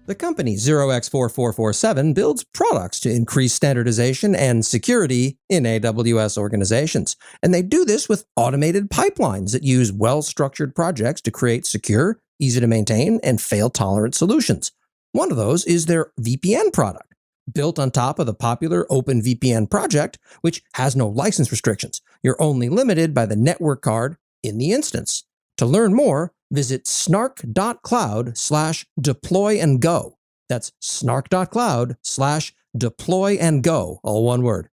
The company 0x4447 builds products to increase standardization and security in AWS organizations. And they do this with automated pipelines that use well-structured projects to create secure, easy to maintain, and fail-tolerant solutions. One of those is their VPN product, built on top of the popular OpenVPN project, which has no license restrictions. You're only limited by the network card in the instance. To learn more, visit snark.cloud/deploy-and-go. That's snark.cloud/deploy-and-go, all one word.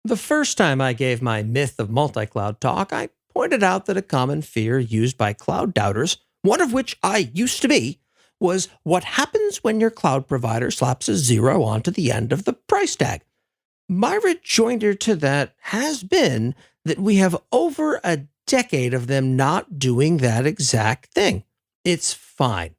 The first time I gave my myth of multi-cloud talk, I pointed out that a common fear used by cloud doubters, one of which I used to be, was what happens when your cloud provider slaps a zero onto the end of the price tag. My rejoinder to that has been that we have over a decade of them not doing that exact thing. It's fine.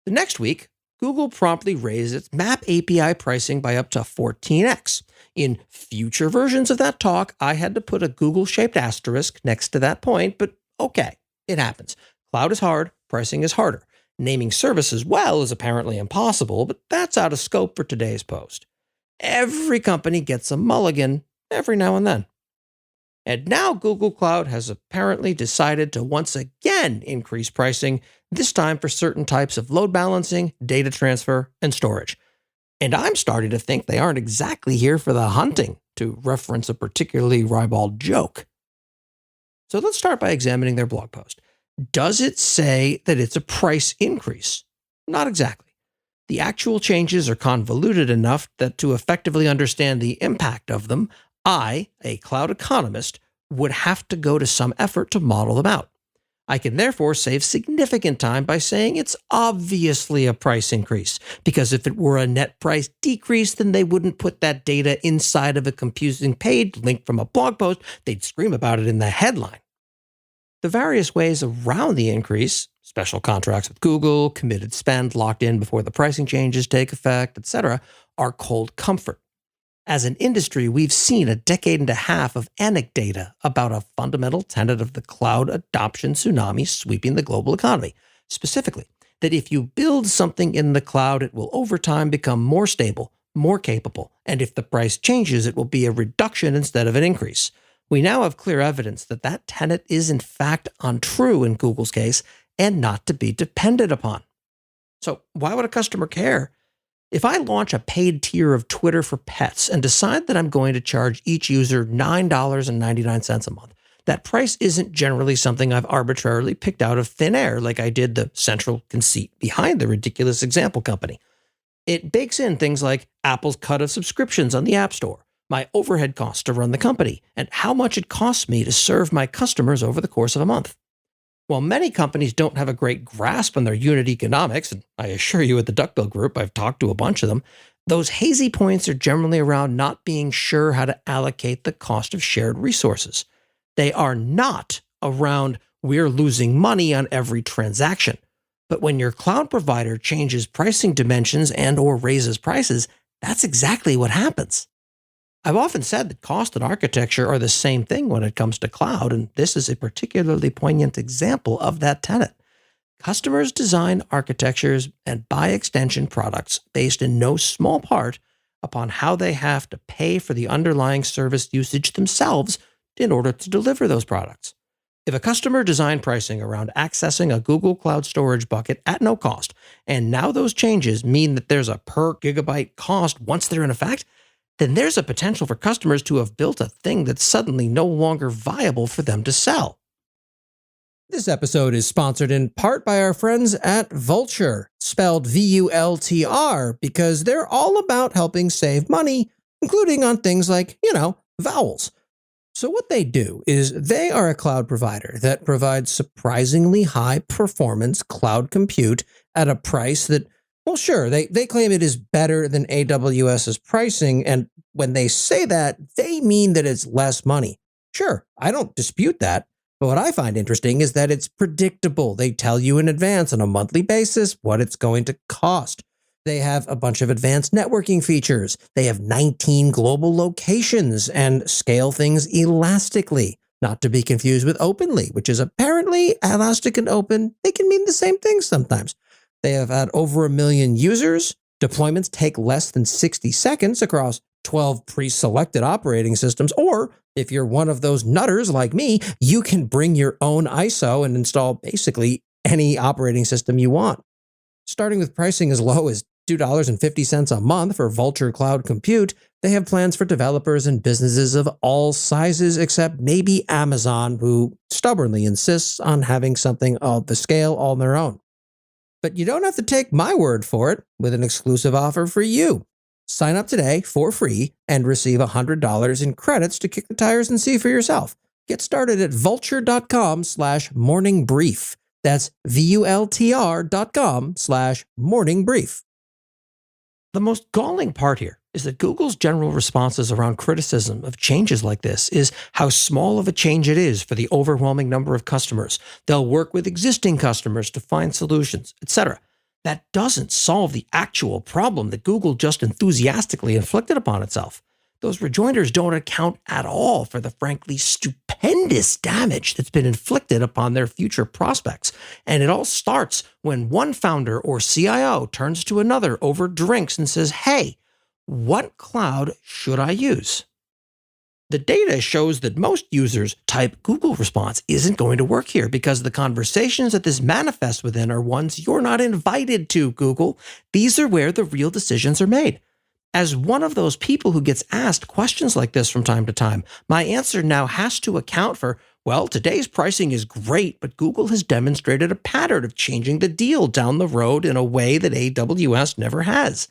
The next week, Google promptly raised its Map API pricing by up to 14x. In future versions of that talk, I had to put a Google-shaped asterisk next to that point, but okay, it happens. Cloud is hard, pricing is harder. Naming services well is apparently impossible, but that's out of scope for today's post. Every company gets a mulligan every now and then. And now Google Cloud has apparently decided to once again increase pricing, this time for certain types of load balancing, data transfer, and storage. And I'm starting to think they aren't exactly here for the hunting, to reference a particularly ribald joke. So let's start by examining their blog post. Does it say that it's a price increase? Not exactly. The actual changes are convoluted enough that to effectively understand the impact of them, I, a cloud economist, would have to go to some effort to model them out. I can therefore save significant time by saying it's obviously a price increase, because if it were a net price decrease, then they wouldn't put that data inside of a confusing page linked from a blog post. They'd scream about it in the headline. The various ways around the increase, special contracts with Google, committed spend locked in before the pricing changes take effect, etc., are cold comfort. As an industry, we've seen a decade and a half of anecdata about a fundamental tenet of the cloud adoption tsunami sweeping the global economy. Specifically, that if you build something in the cloud, it will over time become more stable, more capable, and if the price changes, it will be a reduction instead of an increase. We now have clear evidence that that tenet is in fact untrue in Google's case and not to be depended upon. So why would a customer care? If I launch a paid tier of Twitter for Pets and decide that I'm going to charge each user $9.99 a month, that price isn't generally something I've arbitrarily picked out of thin air like I did the central conceit behind the ridiculous example company. It bakes in things like Apple's cut of subscriptions on the App Store, my overhead costs to run the company, and how much it costs me to serve my customers over the course of a month. While many companies don't have a great grasp on their unit economics, and I assure you at the Duckbill Group, I've talked to a bunch of them, those hazy points are generally around not being sure how to allocate the cost of shared resources. They are not around we're losing money on every transaction. But when your cloud provider changes pricing dimensions and or raises prices, that's exactly what happens. I've often said that cost and architecture are the same thing when it comes to cloud, and this is a particularly poignant example of that tenet. Customers design architectures and by extension products based in no small part upon how they have to pay for the underlying service usage themselves in order to deliver those products. If a customer designed pricing around accessing a Google Cloud Storage bucket at no cost, and now those changes mean that there's a per gigabyte cost once they're in effect, then there's a potential for customers to have built a thing that's suddenly no longer viable for them to sell. This episode is sponsored in part by our friends at Vultr, spelled VULTR, because they're all about helping save money, including on things like, vowels. So what they do is they are a cloud provider that provides surprisingly high performance cloud compute at a price that, well, sure, they claim it is better than AWS's pricing, and when they say that, they mean that it's less money. Sure, I don't dispute that, but what I find interesting is that it's predictable. They tell you in advance on a monthly basis what it's going to cost. They have a bunch of advanced networking features. They have 19 global locations and scale things elastically, not to be confused with openly, which is apparently elastic and open. They can mean the same thing sometimes. They have had over 1 million users. Deployments take less than 60 seconds across 12 pre-selected operating systems. Or if you're one of those nutters like me, you can bring your own ISO and install basically any operating system you want. Starting with pricing as low as $2.50 a month for Vultr Cloud Compute, they have plans for developers and businesses of all sizes except maybe Amazon, who stubbornly insists on having something of the scale on their own. But you don't have to take my word for it with an exclusive offer for you. Sign up today for free and receive $100 in credits to kick the tires and see for yourself. Get started at vultr.com/morningbrief. That's vultr.com/morningbrief. The most galling part here is that Google's general responses around criticism of changes like this is how small of a change it is for the overwhelming number of customers. They'll work with existing customers to find solutions, etc. That doesn't solve the actual problem that Google just enthusiastically inflicted upon itself. Those rejoinders don't account at all for the frankly stupendous damage that's been inflicted upon their future prospects. And it all starts when one founder or CIO turns to another over drinks and says, "Hey, what cloud should I use?" The data shows that most users type Google response isn't going to work here because the conversations that this manifests within are ones you're not invited to, Google. These are where the real decisions are made. As one of those people who gets asked questions like this from time to time, my answer now has to account for, well, today's pricing is great, but Google has demonstrated a pattern of changing the deal down the road in a way that AWS never has.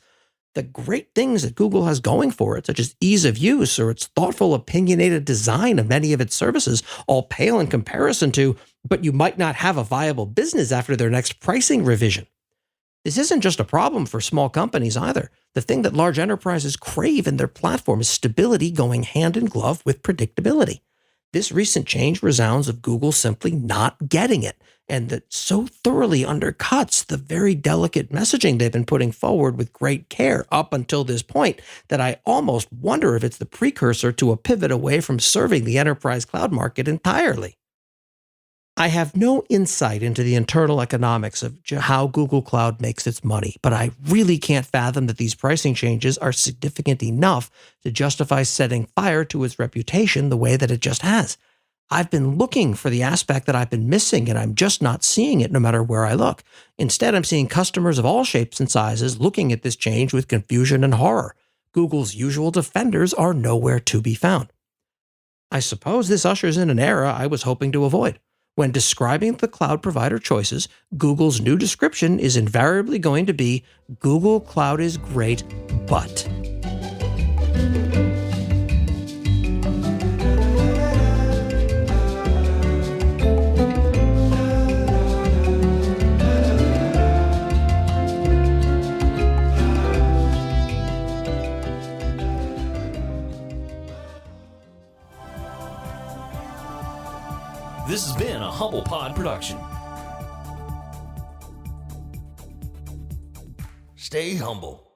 The great things that Google has going for it, such as ease of use or its thoughtful, opinionated design of many of its services, all pale in comparison to, but you might not have a viable business after their next pricing revision. This isn't just a problem for small companies either. The thing that large enterprises crave in their platform is stability going hand in glove with predictability. This recent change resounds of Google simply not getting it, and that so thoroughly undercuts the very delicate messaging they've been putting forward with great care up until this point that I almost wonder if it's the precursor to a pivot away from serving the enterprise cloud market entirely. I have no insight into the internal economics of how Google Cloud makes its money, but I really can't fathom that these pricing changes are significant enough to justify setting fire to its reputation the way that it just has. I've been looking for the aspect that I've been missing, and I'm just not seeing it no matter where I look. Instead, I'm seeing customers of all shapes and sizes looking at this change with confusion and horror. Google's usual defenders are nowhere to be found. I suppose this ushers in an era I was hoping to avoid. When describing the cloud provider choices, Google's new description is invariably going to be, Google Cloud is great, but... This has been a Humble Pod production. Stay humble.